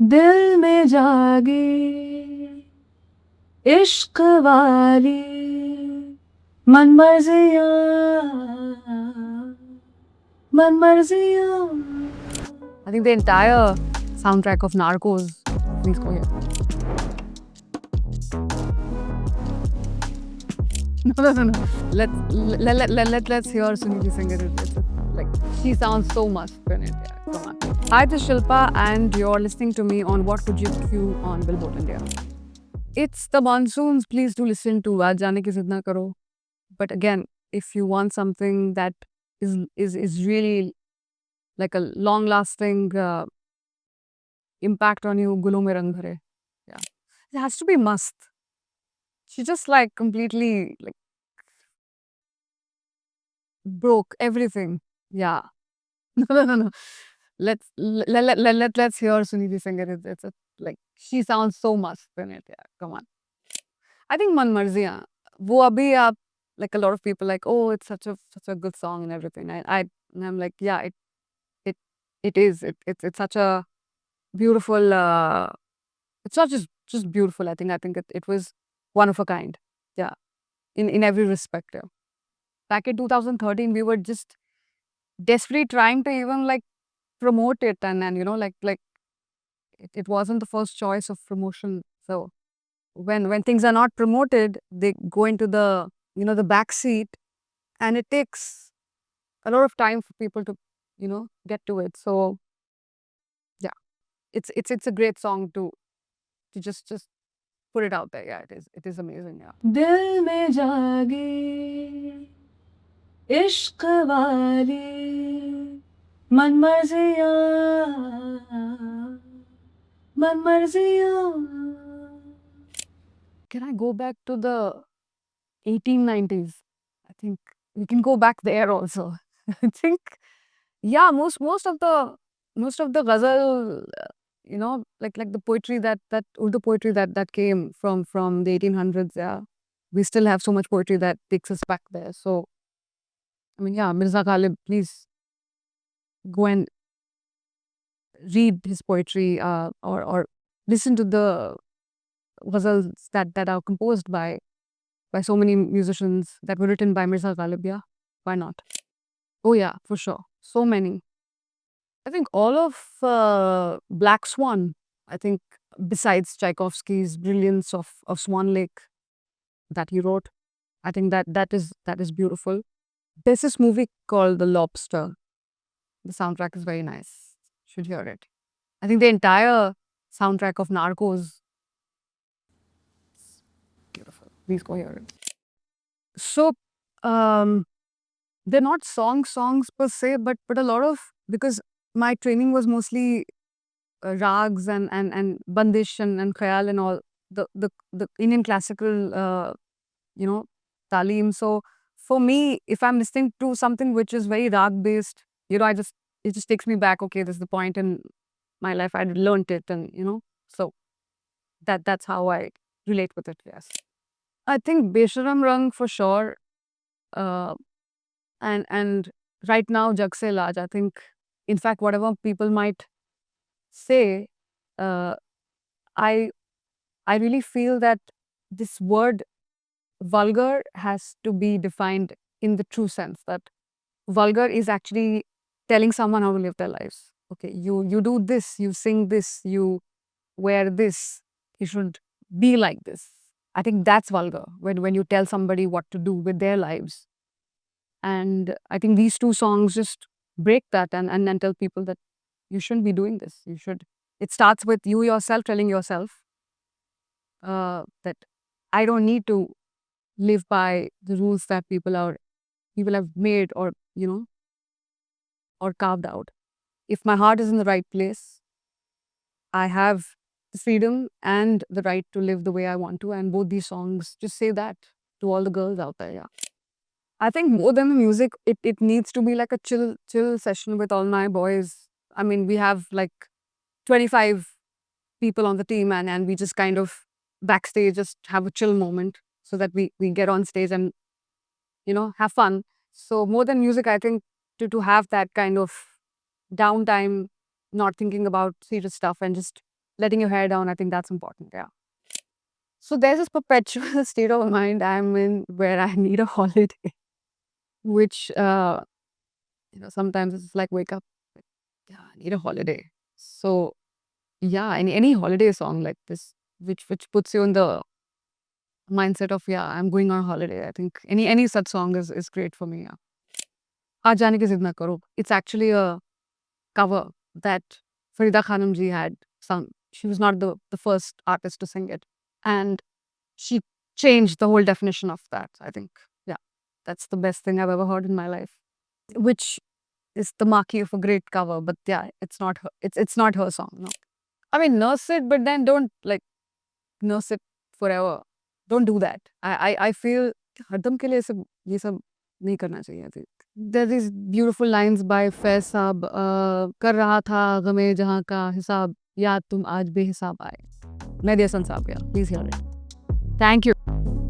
दिल में जागे इश्क वाली मन मर्जियाँ मन मर्जियाँ I think the entire soundtrack of Narcos. Please go here. No. Let's hear Suniti sing it. Like she sounds so much in it. Yeah, come on. Hi, this is Shilpa, and you're listening to me on What Could You Q on Billboard India. It's the monsoons. Please do listen to Aaj Jaane Ki Zid Na Karo. But again, if you want something that is really like a long lasting impact on you, Gulo Mein Rang Bhare. Yeah, it has to be must. She just like completely like broke everything. Yeah. No. Let's hear Suniti sing it. Like she sounds so must in it. Yeah, come on. I think Man Marziyan. वो अभी आप like a lot of people like, oh, it's such a good song and everything. And I'm like, yeah, it it is. It's such a beautiful. It's not just beautiful. I think it was one of a kind. Yeah, in every respect. Yeah. Back in 2013, we were just desperately trying to even like promote it, and like it wasn't the first choice of promotion. So when things are not promoted, they go into the the back seat, and it takes a lot of time for people to get to it. So yeah, it's a great song to just put it out there. Yeah, it is amazing. Yeah. दिल में जागे इश्क वाली मन मर्जियाँ मन मर्जियाँ Can I go back to the 1890s? I think we can go back there also. I think, yeah, most of the ghazal, like the poetry that Urdu poetry that came from the 1800s. Yeah, we still have so much poetry that takes us back there. So I mean, yeah, Mirza Ghalib, please go and read his poetry, or listen to the ghazals that are composed by so many musicians that were written by Mirza Ghalib. Yeah, why not? Oh yeah, for sure. So many. I think all of Black Swan. I think besides Tchaikovsky's brilliance of Swan Lake that he wrote, I think that is beautiful. There's this movie called The Lobster. The soundtrack is very nice. Should hear it. I think the entire soundtrack of Narcos, beautiful. Please go hear it. So, um, they're not songs per se, but a lot of, because my training was mostly rags and bandish and khayal and all the Indian classical you know talim. So for me, if I'm listening to something which is very rag based, it just takes me back. Okay, this is the point in my life I learned it, and so that's how I relate with it. Yes, I think Besharam Rang for sure. Uh, and right now Jag Se Laaj, I think, in fact, whatever people might say, uh, I I really feel that this word vulgar has to be defined in the true sense, that vulgar is actually telling someone how to live their lives. Okay, you do this, you sing this, you wear this, you should be like this. I think that's vulgar when you tell somebody what to do with their lives. And I think these two songs just break that, and tell people that you shouldn't be doing this. It starts with you yourself telling yourself that I don't need to live by the rules that people have made, or or carved out. If my heart is in the right place, I have the freedom and the right to live the way I want to. And both these songs just say that to all the girls out there. Yeah. I think more than the music, it needs to be like a chill session with all my boys. I mean, we have like 25 people on the team, and we just kind of backstage just have a chill moment, so that we get on stage and have fun. So more than music, I think to have that kind of downtime, not thinking about serious stuff, and just letting your hair down, I think that's important. Yeah. So there's this perpetual state of mind I'm in where I need a holiday, which sometimes it's like wake up, like, yeah, I need a holiday. So yeah, any holiday song like this, which puts you in the mindset of, yeah, I'm going on holiday. I think any such song is great for me. Yeah. Aaj jaane ki zid na karo. It's actually a cover that Farida Khanum ji had sung. She was not the first artist to sing it. And she changed the whole definition of that, I think. Yeah. That's the best thing I've ever heard in my life. Which is the marquee of a great cover. But yeah, it's not her. It's not her song. No. I mean, nurse it, but then don't like nurse it forever. Don't do that. I feel हरदम के लिए ये सब नहीं करना चाहिए. I think. There is beautiful lines by Faiz साहब. कर रहा था गमे जहाँ का हिसाब याद तुम आज बेहिसाब आए. Mehdi Hasan साहब, yeah. Please hear it. Thank you.